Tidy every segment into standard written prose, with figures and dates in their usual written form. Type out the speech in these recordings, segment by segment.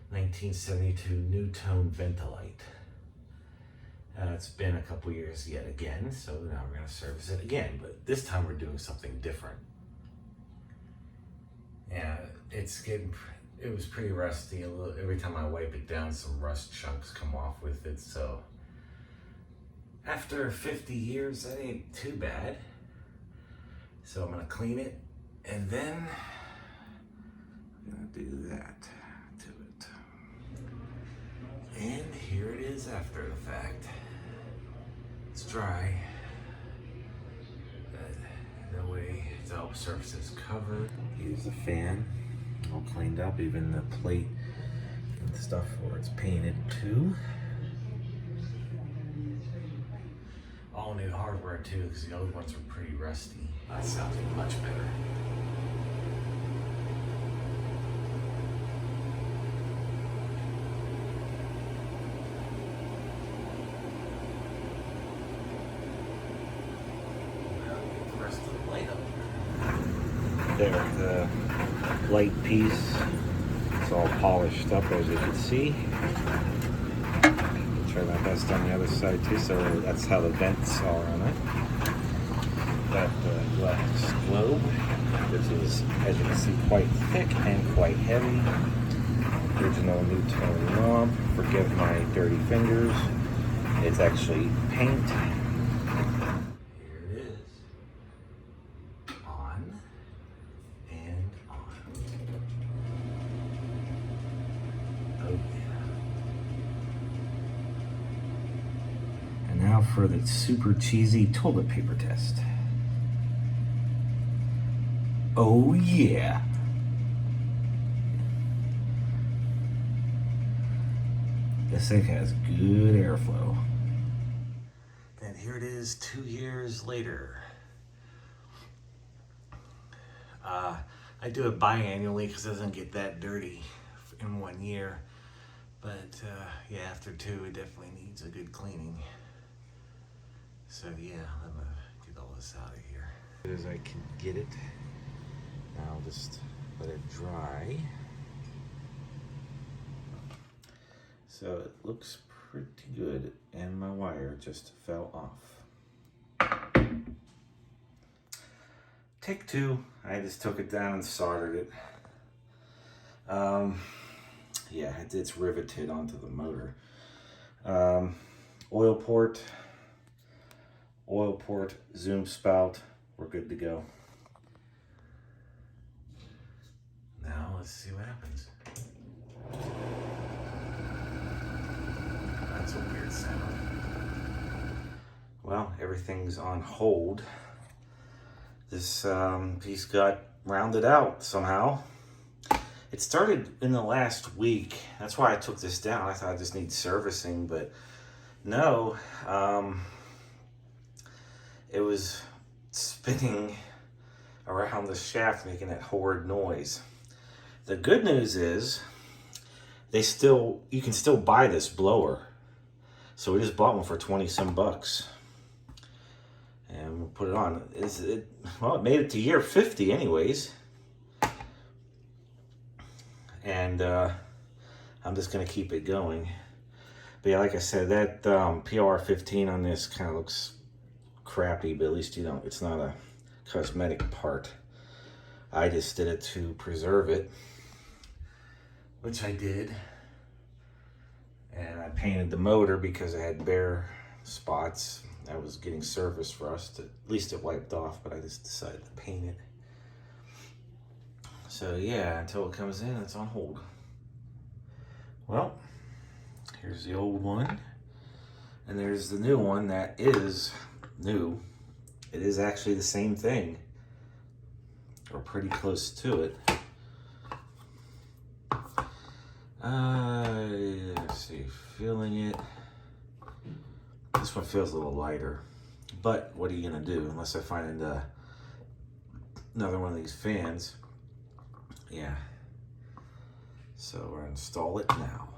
1972 Nutone Vent-A-Lite. It's been a couple years yet again, so now we're going to service it again, but this time we're doing something different. Yeah, it was pretty rusty. Every time I wipe it down, some rust chunks come off with it, so after 50 years, that ain't too bad. So I'm going to clean it, and then I'm going to do that to it. And here it is after the fact. It's dry. That way the surface is covered. Use the fan, all cleaned up, even the plate and stuff where it's painted too. All new hardware too, because the old ones were pretty rusty. That sounds much better. There, the light piece, it's all polished up as you can see. I'll try my best on the other side too, so that's how the vents are on it. Got the glass globe, which is, as you can see, quite thick and quite heavy. Original Nutone knob, forgive my dirty fingers. It's actually paint. Now for the super cheesy toilet paper test. Oh yeah. This thing has good airflow. And here it is 2 years later. I do it biannually because it doesn't get that dirty in 1 year. But yeah, after 2 it definitely needs a good cleaning. So yeah, I'm gonna get all this out of here. As good as I can get it. Now I'll just let it dry. So it looks pretty good, and my wire just fell off. Take 2, I just took it down and soldered it. Yeah, it's riveted onto the motor. Oil port, zoom spout, we're good to go. Now let's see what happens. That's a weird sound. Well, everything's on hold. This piece got rounded out somehow. It started in the last week. That's why I took this down. I thought I just need servicing, but no. It was spinning around the shaft, making that horrid noise. The good news is, you can still buy this blower. So we just bought one for 20 some bucks. And we'll put it on. Well, it made it to year 50 anyways. And I'm just gonna keep it going. But yeah, like I said, that PLR 15 on this kind of looks crappy, but at least it's not a cosmetic part. I just did it to preserve it, which I did. And I painted the motor because it had bare spots. I was getting service for us to, at least it wiped off, but I just decided to paint it. So yeah, until it comes in, it's on hold. Well, here's the old one. And there's the new one that is new. It is actually the same thing, or pretty close to it. Let's see, feeling it. This one feels a little lighter, but what are you gonna do unless I find another one of these fans? Yeah. So we're gonna install it now.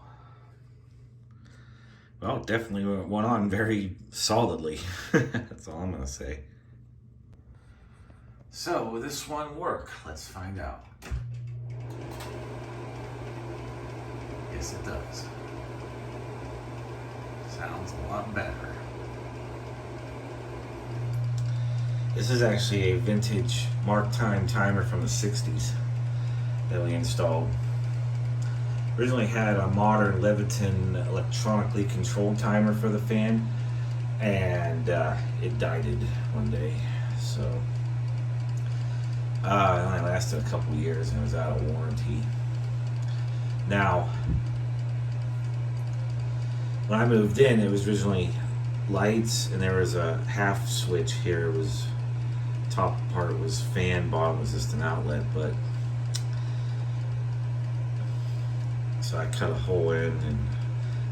Well, definitely went on very solidly. That's all I'm gonna say. So will this one work? Let's find out. Yes, it does. Sounds a lot better. This is actually a vintage Mark Time timer from the 60s that we installed. Originally had a modern Leviton electronically controlled timer for the fan, and it died one day. So it only lasted a couple years and it was out of warranty. Now, when I moved in, it was originally lights, and there was a half switch here. It was top part was fan, bottom was just an outlet, but so I cut a hole in and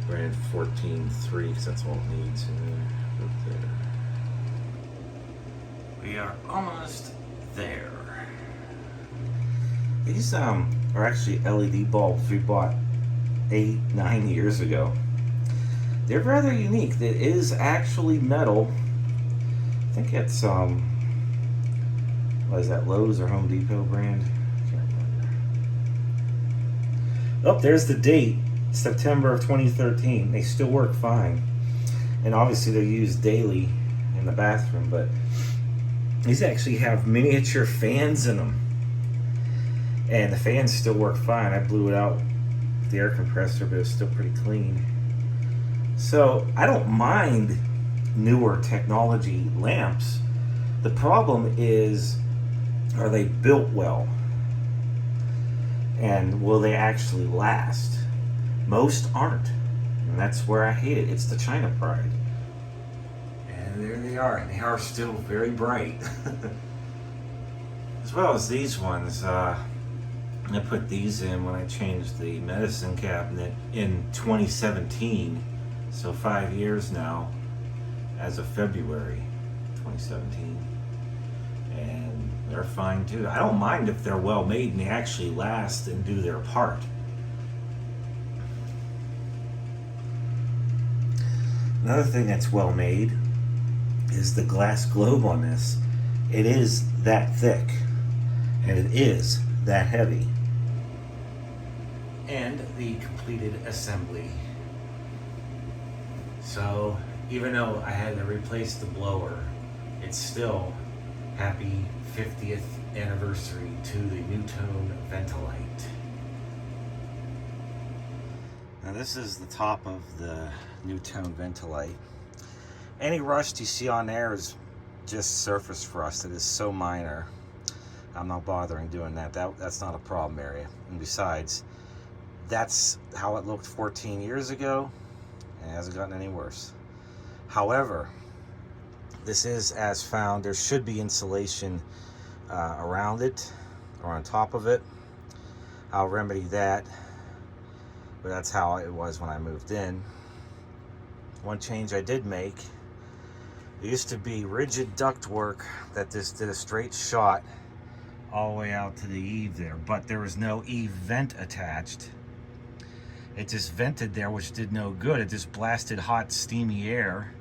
ran 14.3 because that's all it needs. Right there. We are almost there. These are actually LED bulbs we bought 8-9 years ago. They're rather unique. It is actually metal. I think it's what is that, Lowe's or Home Depot brand? Can't remember. Oh, there's the date, September of 2013. They still work fine, and obviously they're used daily in the bathroom. But these actually have miniature fans in them, and the fans still work fine. I blew it out with the air compressor, but it's still pretty clean. So I don't mind newer technology lamps. The problem is, are they built well? And will they actually last? Most aren't. And that's where I hate it. It's the China pride. And there they are. And they are still very bright. As well as these ones. I put these in when I changed the medicine cabinet in 2017. So 5 years now, as of February 2017. And they're fine too. I don't mind if they're well made and they actually last and do their part. Another thing that's well made is the glass globe on this. It is that thick and it is that heavy. And the completed assembly. So even though I had to replace the blower, it's still happy 50th anniversary to the Nutone Vent-A-Lite. Now this is the top of the Nutone Vent-A-Lite. Any rust you see on there is just surface rust. It is so minor. I'm not bothering doing that. That's not a problem area. And besides, that's how it looked 14 years ago, and it hasn't gotten any worse. However, this is as found. There should be insulation around it or on top of it. I'll remedy that, but that's how it was when I moved in. One change I did make, it used to be rigid duct work that just did a straight shot all the way out to the eave there, but there was no eave vent attached. It just vented there, which did no good. It just blasted hot, steamy air.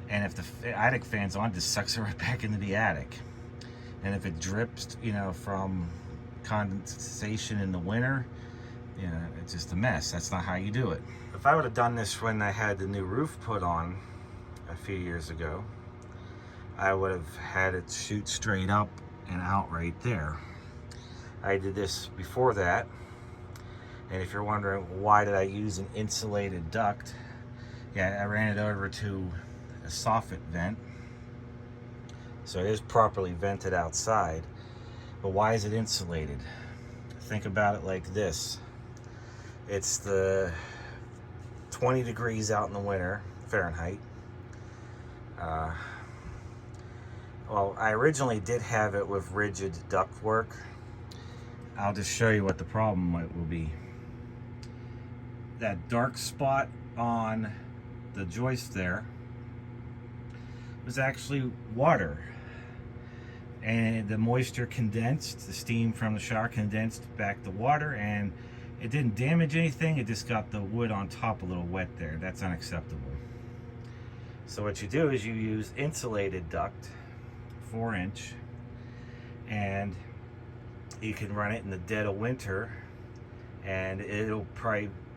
And if the attic fan's on, it just sucks it right back into the attic. And if it drips, from condensation in the winter, it's just a mess. That's not how you do it. If I would have done this when I had the new roof put on a few years ago, I would have had it shoot straight up and out right there. I did this before that. And if you're wondering why did I use an insulated duct, I ran it over to a soffit vent. So it is properly vented outside. But why is it insulated? Think about it like this. It's the 20 degrees out in the winter, Fahrenheit. Well, I originally did have it with rigid duct work. I'll just show you what the problem will be. That dark spot on the joist there was actually water, and the moisture condensed, the steam from the shower condensed back the water, and it didn't damage anything. It just got the wood on top a little wet there. That's unacceptable. So what you do is you use insulated duct, 4-inch, and you can run it in the dead of winter, and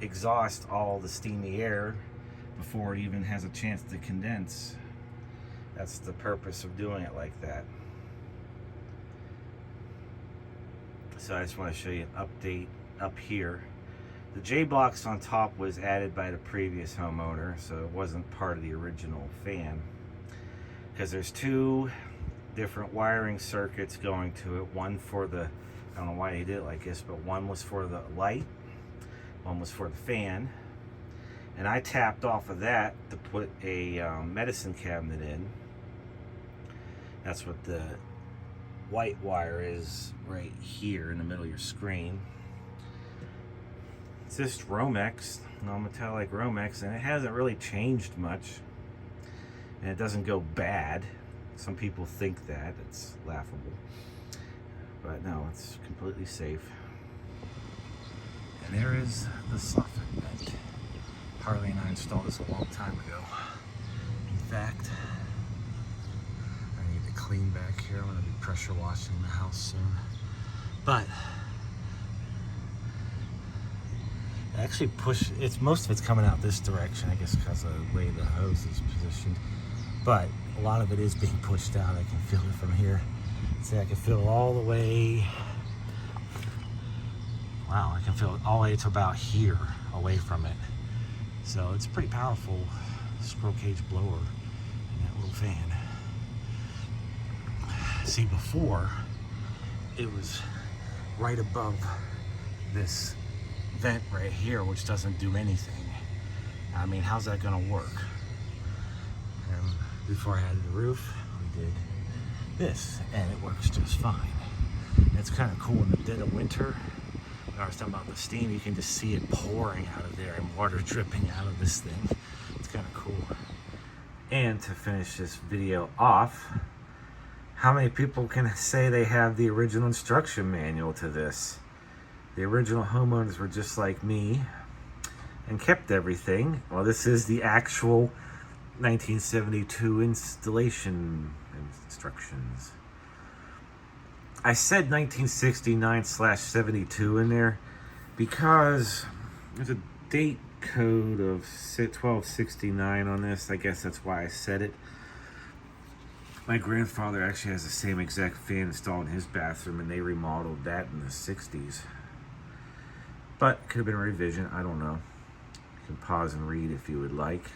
exhaust all the steamy air before it even has a chance to condense. That's the purpose of doing it like that. So I just want to show you an update up here. The J-blocks on top was added by the previous homeowner, so it wasn't part of the original fan. Because there's two different wiring circuits going to it. One for the, I don't know why they did it like this, but one was for the light, one was for the fan. And I tapped off of that to put a medicine cabinet in. That's what the white wire is right here in the middle of your screen. It's just Romex, non-metallic Romex, and it hasn't really changed much. And it doesn't go bad. Some people think that. It's laughable. But no, it's completely safe. And there is the soffit vent. Harley and I installed this a long time ago. In fact, I need to clean back here. I'm going to be pressure washing the house soon. But actually most of it's coming out this direction, I guess because of the way the hose is positioned. But a lot of it is being pushed out. I can feel it from here. See, I can feel it all the way. Wow, I can feel it all the way to about here, away from it. So it's a pretty powerful squirrel cage blower in that little fan. See, before it was right above this vent right here, which doesn't do anything. I mean, how's that gonna work? And before I added the roof, we did this, and it works just fine. And it's kind of cool in the dead of winter. When I was talking about the steam, you can just see it pouring out of there and water dripping out of this thing. It's kind of cool. And to finish this video off, how many people can say they have the original instruction manual to this? The original homeowners were just like me and kept everything. Well, this is the actual 1972 installation instructions. I said 1969/72 in there because there's a date code of 1269 on this. I guess that's why I said it. My grandfather actually has the same exact fan installed in his bathroom, and they remodeled that in the 60s. But it could have been a revision, I don't know. You can pause and read if you would like.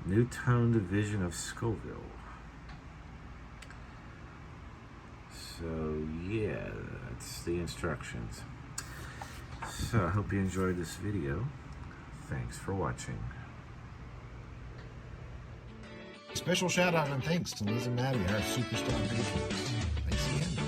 Nutone Division of Scoville. So yeah, that's the instructions. So I hope you enjoyed this video. Thanks for watching. Special shout out and thanks to Liz and Maddie, our superstar patrons. Thanks again.